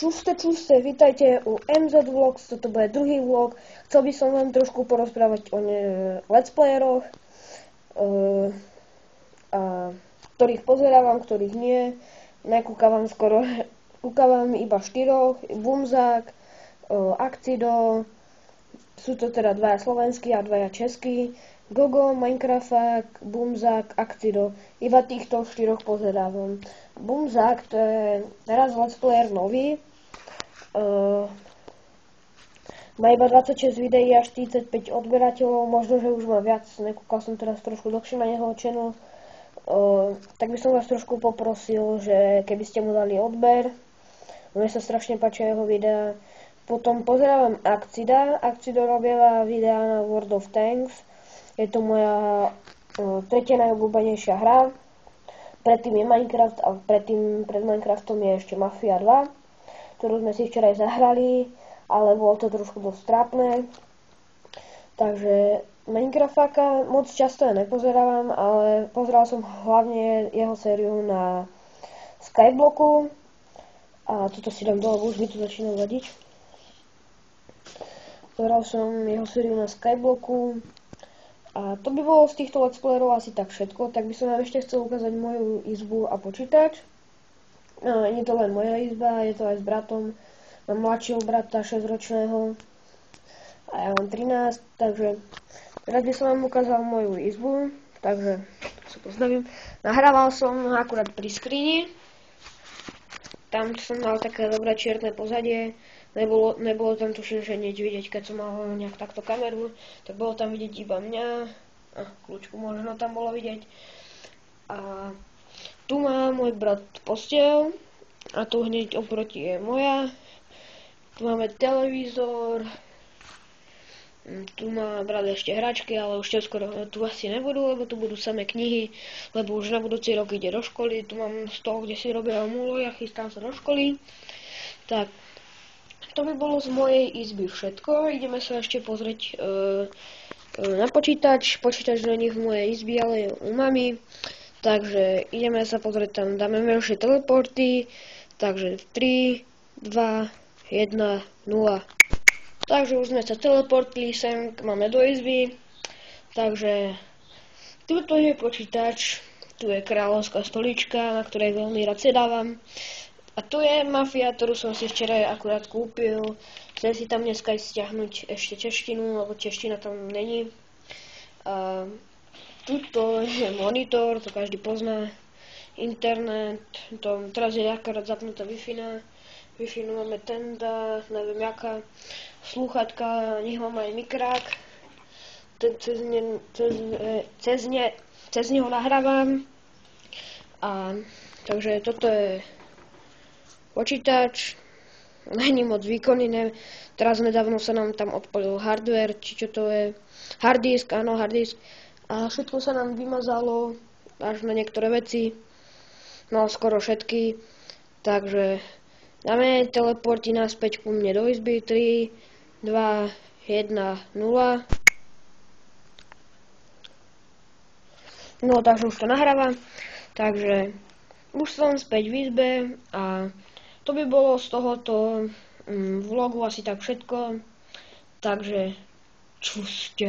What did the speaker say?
Čuste, vítajte u MZ Vlogs, toto bude druhý vlog. Chcel by som vám trošku porozprávať o let's playeroch, ktorých pozerávam, ktorých nie. Nekúkavam skoro, kúkavam iba 4, Bumzák, Akcido, sú to teda 2 slovenskí a 2 českí, Gogo, Minecraft, Bumzák, Akcido, iba týchto 4 pozerávam. Bumzák, to je teraz let's player nový, má iba 26 videí a 45 odberateľov, možno, že už má viac, nekúkal som teraz trošku dlhšie na jeho channel, tak by som vás trošku poprosil, že keby ste mu dali odber, mne sa strašne páčia jeho videá. Potom pozerávam Akcido robieva videá na World of Tanks, je to moja tretia najobľúbenejšia hra. Predtým je Minecraft a pred Minecraftom je ešte Mafia 2, ktorú sme si včera zahrali, ale bolo to trošku dosť trápne. Takže Minecrafta moc často ja nepozerávam, ale pozeral som hlavne jeho sériu na Skyblocku. A toto si dám dole, už mi tu začína vadiť. Pozeral som jeho sériu na Skyblocku. A to by bolo z týchto let's playerov asi tak všetko, tak by som vám ešte chcel ukázať moju izbu a počítač. No, nie to len moja izba, je to aj s bratom. Mám mladšieho brata 6-ročného a ja mám 13, takže teraz by som vám ukázal moju izbu, takže sa pozdravím. Nahrával som akurát pri skrini, tam som mal také dobré čierne pozadie. Nebolo tam tuším, že nič vidieť, keď som mal nejak takto kameru, tak bolo tam vidieť iba mňa, a kľúčku možno tam bolo vidieť. A tu má môj brat posteľ, a tu hneď oproti je moja. Tu máme televízor, tu má brat ešte hračky, ale už skoro tu asi nebudú, lebo tu budú samé knihy, lebo už na budúci rok ide do školy. Tu mám stôl, kde si robia múlo, ja chystám sa do školy. Tak. To by bolo z mojej izby všetko. Ideme sa ešte pozrieť na počítač. Počítač není v mojej izbi, ale je u mami. Takže ideme sa pozrieť tam. Dáme menšie teleporty. Takže 3, 2, 1, 0. Takže už sme sa teleportli sem, máme do izby. Takže tuto je počítač. Tu je kráľovská stolička, na ktorej veľmi rád sedávam. A tu je Mafia, ktorú som si včera akurát kúpil. Chcem si tam dneska stiahnuť ešte češtinu, lebo čeština tam není. A tuto je monitor, to každý pozná. Internet, teraz je akurát zapnutá Wi-Fi. Wi-Fi máme tenda, neviem jaká. Slúchatka, nech mám aj mikrák. Cez neho nahrávam. A takže toto je počítač, není moc výkonný, teraz nedávno sa nám tam odpalil hardware, či čo to je, harddisk, áno, harddisk, a všetko sa nám vymazalo, až na niektoré veci, no skoro všetky, takže dáme teleporty naspäť ku mne do izby, 3, 2, 1, 0. No, takže už to nahráva, takže už som späť v izbe a to by bolo z tohoto vlogu asi tak všetko, takže čuste.